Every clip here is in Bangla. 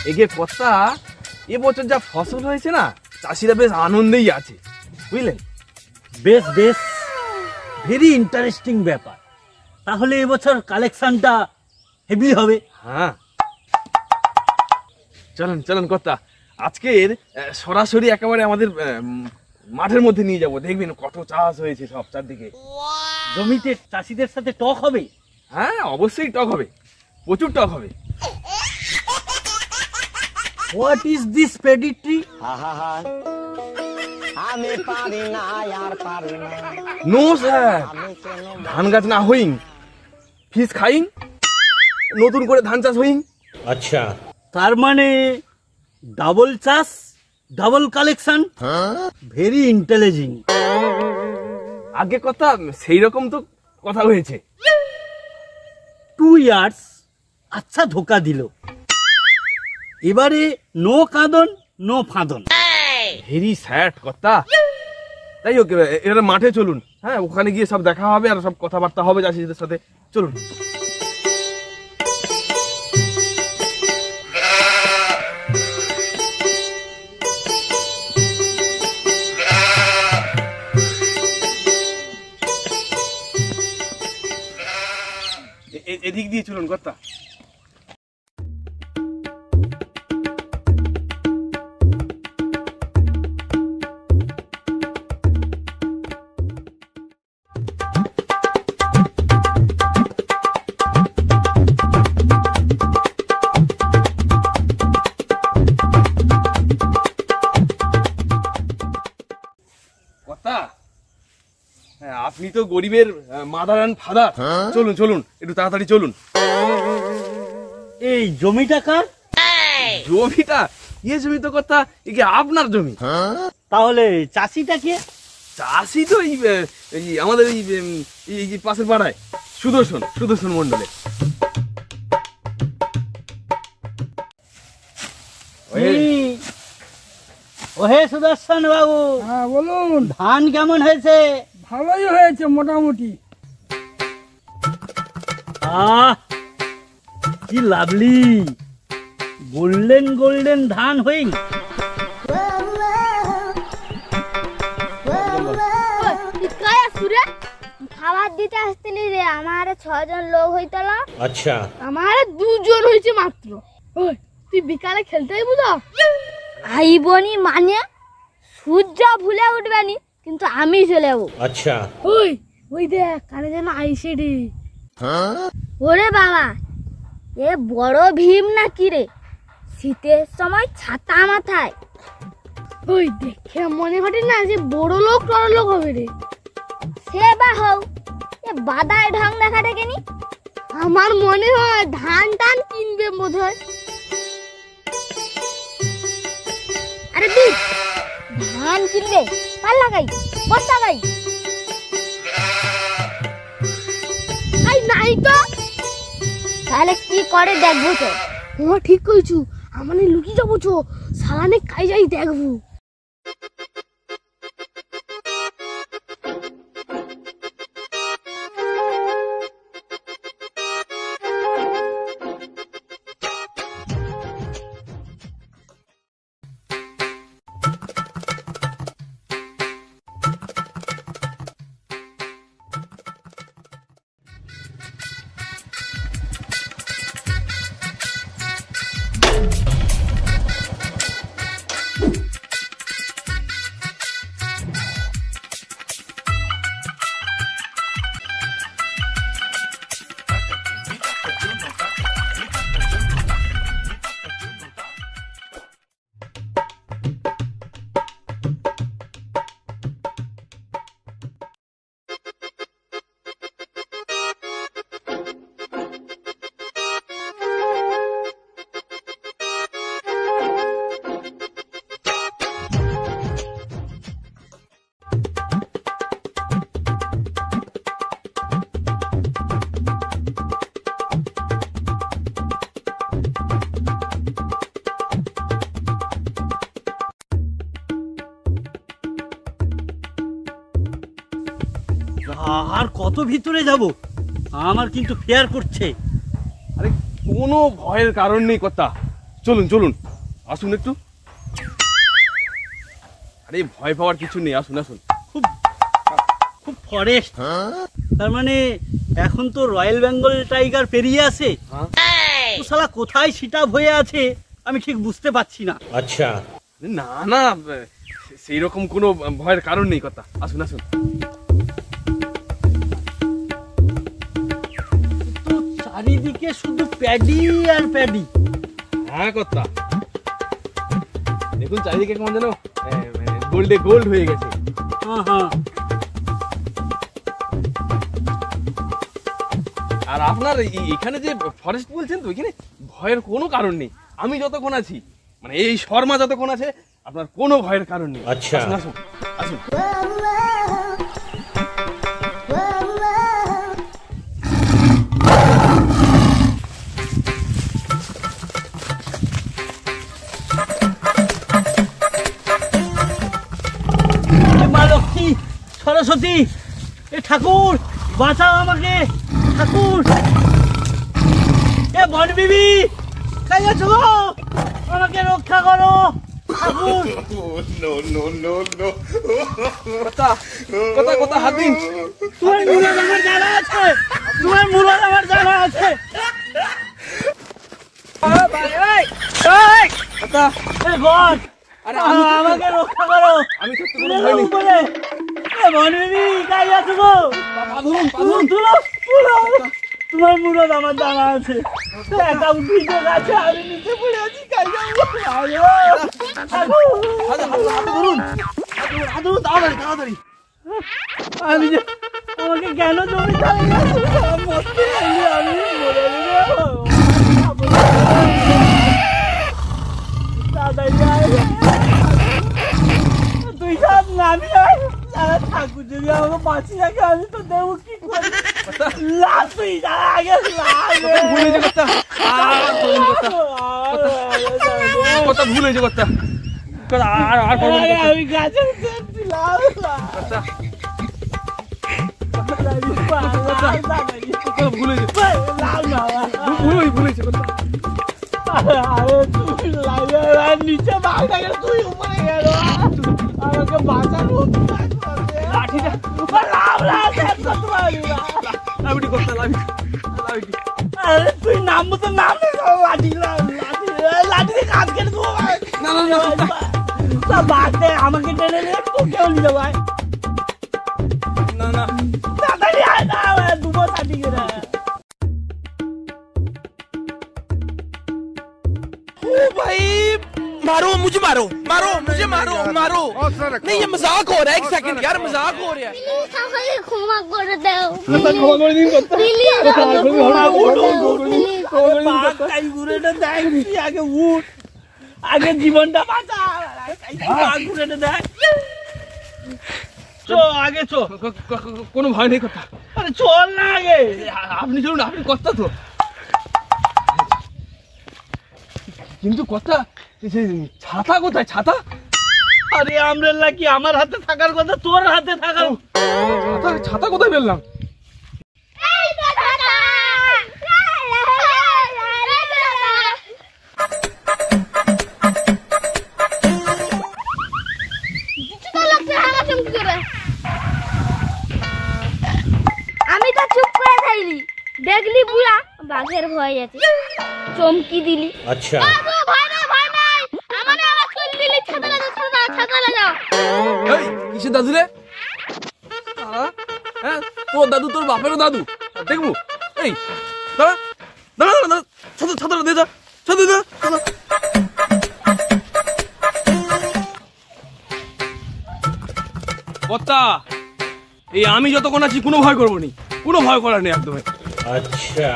এগে কর্তা এবছর যা ফসল হয়েছে না, চাষিরা বেশ আনন্দেই আছে, বুঝলেন? বেশ বেশ, ভেরি ইন্টারেস্টিং ব্যাপার। তাহলে এবছর কালেকশনটা হেভি হবে। হ্যাঁ, চলেন চলেন কর্তা, আজকের সরাসরি একেবারে আমাদের মাঠের মধ্যে নিয়ে যাব, দেখবেন কত চাষ হয়েছে সব চারদিকে। জমিতে চাষিদের সাথে টক হবে? হ্যাঁ, অবশ্যই টক হবে, প্রচুর টক হবে। What is this pedigree? আমি পারি না আর পারি না। নো স্যার, ধান গাছ না হইং, ফিস খাইং, নতুন করে ধান চাষ হইং। আচ্ছা, তার মানে ডাবল চাষ, ডাবল কালেকশন, ভেরি ইন্টেলিজেন্ট। আগে কথা সেই রকম তো কথা হয়েছে। 2 ইয়ার্স, আচ্ছা ধোকা দিল। এবারে নো কাঁদন নো ফাঁদন। ভেরি স্যাড কথা। তাই হোক, এবারে মাঠে চলুন। হ্যাঁ, ওখানে গিয়ে সব দেখা হবে আর সব কথাবার্তা হবে চাষিদের সাথে। চলুন। এদিক দিয়ে চলুন কর্তা। আপনি তো গরিবের মাদার অ্যান্ড ফাদার। চলুন চলুন, একটু তাড়াতাড়ি চলুন। এই জমিটা কার? জমিটা জমি তো কথা একে আপনার জমি। তাহলে চাষিটা কে? চাষি তো আমাদের এই পাশের পাড়ায় সুদর্শন মন্ডলে। ওহে সুদর্শন বাবু। হ্যাঁ বলুন। ধান কেমন হয়েছে? ভালোই হয়েছে মোটামুটি। কি লাভলি গোল্ডেন গোল্ডেন ধান হইং। খাবার দিতে আসতেলি রে, আমার 6 জন লোক হইতল। আচ্ছা, আমার 2 জন হয়েছে মাত্র। ওই তুই বিকালে খেলতে আইবু তো? আইবনি মানে সূর্য ভুলে উঠবেনি, কিন্তু আমি চলে যাবো। আচ্ছা, ওই দেখ কানে যেন আইসে রে। ওরে বাবা, এ বড় ভীম নাকি রে? শীতের সময় ছাতা মাথায়। ওই দেখে মনে হয় না যে বড় লোক হবে রে। সে বা হও, এ বাদায় ঢং দেখা দেখেনি। আমার মনে হয় ধান টান কিনবে বোধ হয়। আরে তুই ধান কিনবে? পাল্লা গাই, বস্তা গাই নাই তো, তাহলে কি করে দেখবো তো? ও ঠিক কইছু, আমানে লুকি যাবো চো, সালানে খাই যাই দেখবো। আর কত ভিতরে যাব? আমার কিন্তু ফেয়ার করছে। আরে কোনো ভয়ের কারণ নেই কর্তা, চলুন চলুন আসুন একটু। আরে ভয় পাওয়ার কিছু নেই, আসুন আসুন। খুব খুব ফরেস্ট, তার মানে এখন তো রয়্যাল বেঙ্গল টাইগার পেরিয়ে আছে। ও শালা কোথায় সিটাপ হয়ে আছে আমি ঠিক বুঝতে পারছি না। আচ্ছা, না না সেই রকম কোনো ভয়ের কারণ নেই কথা, আসুন আসুন। তো চারিদিকে শুধু প্যাডি আর প্যাডি। হ্যাঁ কথা, দেখুন চারিদিকে কেমন যেন গোল্ডে গোল্ড হয়ে গেছে। হ্যাঁ হ্যাঁ, আর আপনার এখানে যে ফরেস্ট বলছেন তো, এখানে ভয়ের কোনো কারণ নেই। আমি যতক্ষণ আছি, মানে এই শর্মা যতক্ষণ আছে, আপনার কোনো ভয়ের কারণ নেই। আচ্ছা। আসুন আসুন আসুন। মা লক্ষ্মী, সরস্বতী, এ ঠাকুর বাঁচাও আমাকে, ঠাকুর। এ বন বিবি, কাই আছো গো? আমাকে রক্ষা করো ঠাকুর। কথা কথা কথা হাত দিন। তোমার মুরাদ আমার জানা আছে, তোমার মুরাদ আমার জানা আছে। কথা, এ গড, আরে আমাকে রক্ষা করো। আমি সত্যি কোনো তুলে ভয় নেই। উপরে। এ বন বিবি, কাই আছো গো? তুলো, তুলো, তুলো। তোমার মুরাদ আমার জানা আছে। একটা উদ্ভিদ আছে, আমি নিচে পড়ে আছি, কাই যাবো? ঠাকুর। হাত ধরুন, হাত ধরুন, তাড়াতাড়ি তাড়াতাড়ি। আমি যে আমাকে কেন জমি মরতে চাইলে আমি মরে যাবো। তুই সব নামি ঠাকুর যদি আমাকে বাঁচি রাখে আমি তো দেবো কি করে? লাশ তুই যারা আগে ভুল হয়েছে কথা, কথা ভুল হয়েছে কথা। আর করবো না কথা। আমি গাছের ছিলাম। কথা ভুল হয়েছে, ভুল হয়েছে কথা। নিচে ভাগা গেল, তুই উপরে গেল, আমাকে বাঁচানো লাঠিটা লাভিটি কথা, লাভিটি। আরে তুই নামবো তো নামবে, লাঠি লাঠি কাজ কেটে দেবো। না না না বাদ দে, আমাকে টেনে নিয়ে তোকেও নিয়ে ভাই। না না, তাড়াতাড়ি আয় না, দুবো লাঠি করে। भाई मारो मुझे, मारो मारो मुझे, मारो मारो। नहीं ये मजाक हो रहा है, एक सेकंड यार, मजाक हो रहा है। ক্ষমা করে দাও, ক্ষমা করে দিন কথা। আগে উঠ, আগে জীবনটা বাঁচা, দেখ। চো আগে চো, কোনো ভয় নেই কথা। আরে চল না আগে। আপনি চলুন, আপনি কথা তো। কিন্তু কথা, ছাতা কোথায় ছাতা? আরে আমরেল্লা কি আমার হাতে থাকার কথা, তোর হাতে থাকার। ছাতা কোথায় পেলাম? আমি তো চুপ করে থাকলি, দেখলি বুড়া বাঘের ভয় আছে, চমকি দিলি। আচ্ছা, ভয় নাই ভয় নাই, আমারে আওয়াজ করে দিলি, ছাতা লাগাও ছাতা লাগাও। এই কিসের দাদু রে? হ্যাঁ, তোর দাদু তোর বাপেরও দাদু, দেখবো। এই দাঁড়া দাঁড়া দাঁড়া, ছাতাটা দে যা, ছাতা দে। কর্তা, এই আমি যতক্ষণ আছি কোনো ভয় করবো নি, কোনো ভয় করার নেই একদম। আচ্ছা,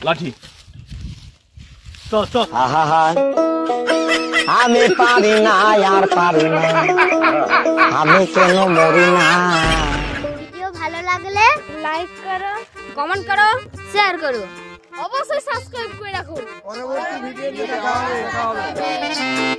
লাঠি। আহা আমি পারি না আর পারি না, আমি কেন মরি না। ভিডিও ভালো লাগলে লাইক করো, কমেন্ট করো, শেয়ার করো, অবশ্যই সাবস্ক্রাইব করে রাখো। পরবর্তী ভিডিও দেখা হবে।